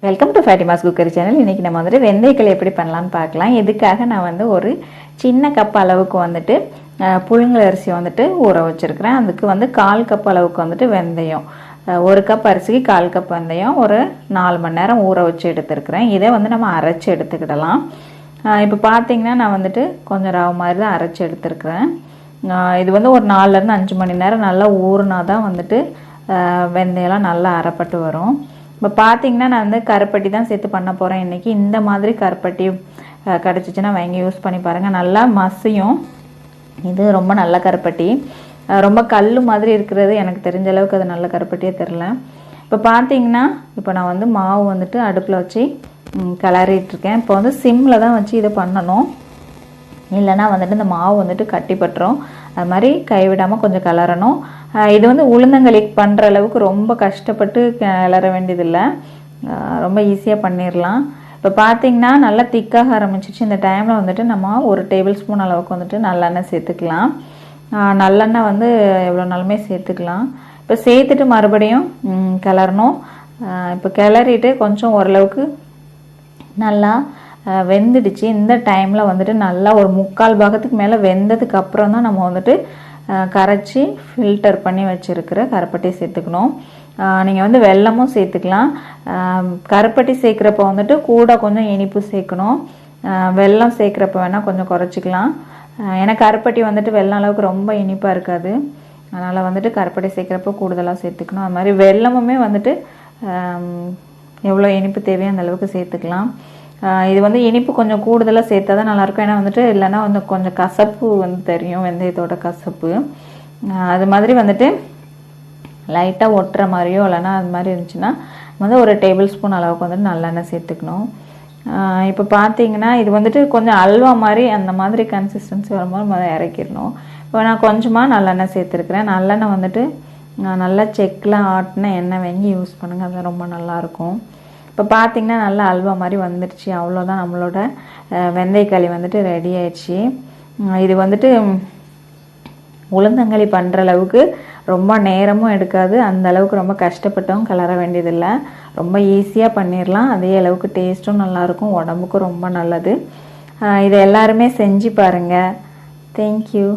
Welcome to Fatima's cookery channel. இன்றைக்கி நம்ம வந்துட்டு வெந்தயக்களி எப்படி பண்ணலான்னு பார்க்கலாம். இதுக்காக நான் வந்து ஒரு சின்ன கப் அளவுக்கு வந்துட்டு புழுங்கல் அரிசி வந்துட்டு ஊற வச்சுருக்கிறேன். அதுக்கு வந்து 1/4 கப் அளவுக்கு வந்துட்டு வெந்தயம், 1 கப் அரிசிக்கு 1/4 கப் வெந்தயம் ஒரு 4 மணி நேரம் ஊற வச்சு எடுத்துருக்கிறேன். இதை வந்து நம்ம அரைச்சி எடுத்துக்கிடலாம். இப்போ பார்த்தீங்கன்னா நான் வந்துட்டு கொஞ்சம் ரவை மாதிரி தான் அரைச்சி எடுத்துருக்கிறேன். இது வந்து ஒரு 4லேருந்து 5 மணி நேரம் நல்லா ஊறினா தான் வந்துட்டு வெந்தயம்லாம் நல்லா அரைப்பட்டு வரும். இப்போ பார்த்தீங்கன்னா நான் வந்து கருப்பட்டி தான் சேர்த்து பண்ண போகிறேன் இன்றைக்கி. இந்த மாதிரி கருப்பட்டி கிடச்சிச்சின்னா வாங்கி யூஸ் பண்ணி பாருங்கள், நல்லா மசியும். இது ரொம்ப நல்ல கருப்பட்டி, ரொம்ப கல் மாதிரி இருக்கிறது எனக்கு தெரிஞ்ச அளவுக்கு அது நல்ல கருப்பட்டியே தெரில. இப்போ பார்த்தீங்கன்னா இப்போ நான் வந்து மாவு வந்துட்டு அடுப்பில் வச்சு கிளறிட்டுருக்கேன். இப்போ வந்து சிம்மில் தான் வச்சு இதை பண்ணணும், இல்லைன்னா வந்துட்டு இந்த மாவு வந்துட்டு கட்டி பட்டுரும். அது மாதிரி கைவிடாமல் கொஞ்சம் கிளறணும். இது வந்து உளுந்தங்களி பண்ணுற அளவுக்கு ரொம்ப கஷ்டப்பட்டு கிளற வேண்டியதில்லை, ரொம்ப ஈஸியாக பண்ணிடலாம். இப்போ பார்த்தீங்கன்னா நல்லா திக்காக ஆரம்பிச்சிச்சு. இந்த டைமில் வந்துட்டு நம்ம 1 டேபிள் ஸ்பூன் அளவுக்கு வந்துட்டு நல்லெண்ணெய் சேர்த்துக்கலாம். நல்லெண்ணெய் வந்து எவ்வளோ நாளுமே சேர்த்துக்கலாம். இப்போ சேர்த்துட்டு மறுபடியும் கிளறணும். இப்போ கிளறிட்டு கொஞ்சம் ஓரளவுக்கு நல்லா வெந்துடுச்சு. இந்த டைமில் வந்துட்டு நல்லா ஒரு 3/4 பாகத்துக்கு மேலே வெந்ததுக்கு அப்புறம் தான் நம்ம வந்துட்டு கரைச்சி ஃபில்டர் பண்ணி வச்சுருக்கிற கருப்பட்டி சேர்த்துக்கணும். நீங்கள் வந்து வெல்லமும் சேர்த்துக்கலாம். கருப்பட்டி சேர்க்குறப்ப வந்துட்டு கூட கொஞ்சம் இனிப்பு சேர்க்கணும், வெல்லம் சேர்க்குறப்ப வேணால் கொஞ்சம் குறைச்சிக்கலாம். ஏன்னா கருப்பட்டி வந்துட்டு வெல்லம் அளவுக்கு ரொம்ப இனிப்பாக இருக்காது, அதனால் வந்துட்டு கருப்பட்டி சேர்க்குறப்ப கூடுதலாக சேர்த்துக்கணும். அது மாதிரி வெல்லமுமே வந்துட்டு எவ்வளோ இனிப்பு தேவையோ அந்த அளவுக்கு சேர்த்துக்கலாம். இது வந்து இனிப்பு கொஞ்சம் கூடுதலாக சேர்த்தா தான் நல்லாயிருக்கும். ஏன்னா வந்துட்டு இல்லைன்னா வந்து கொஞ்சம் கசப்பு வந்து தெரியும், வெந்தயத்தோட கசப்பு. அது மாதிரி வந்துட்டு லைட்டாக ஒட்டுற மாதிரியோ இல்லைன்னா அது மாதிரி இருந்துச்சுன்னா வந்து 1 டேபிள் ஸ்பூன் அளவுக்கு வந்துட்டு நல்லெண்ணெய் சேர்த்துக்கணும். இப்போ பார்த்தீங்கன்னா இது வந்துட்டு கொஞ்சம் அல்வா மாதிரி அந்த மாதிரி கன்சிஸ்டன்சி வரும்போது முதல்ல இறக்கிடணும். இப்போ நான் கொஞ்சமாக நல்லெண்ணெய் சேர்த்துருக்குறேன். நல்லெண்ணெய் வந்துட்டு நல்லா செக்கில் ஆட்டின எண்ணெய் வாங்கி யூஸ் பண்ணுங்கள், அது ரொம்ப நல்லாயிருக்கும். இப்போ பார்த்தீங்கன்னா நல்லா அல்வா மாதிரி வந்துடுச்சு. அவ்வளோதான், நம்மளோட வெந்தயக்களி வந்துட்டு ரெடி ஆயிடுச்சு. இது வந்துட்டு உளுந்தங்களி பண்ணுற அளவுக்கு ரொம்ப நேரமும் எடுக்காது, அந்த அளவுக்கு ரொம்ப கஷ்டப்பட்டவும் கிளற வேண்டியதில்லை, ரொம்ப ஈஸியாக பண்ணிடலாம். அதே அளவுக்கு டேஸ்ட்டும் நல்லாயிருக்கும், உடம்புக்கும் ரொம்ப நல்லது. இதை எல்லாருமே செஞ்சு பாருங்கள். தேங்க்யூ.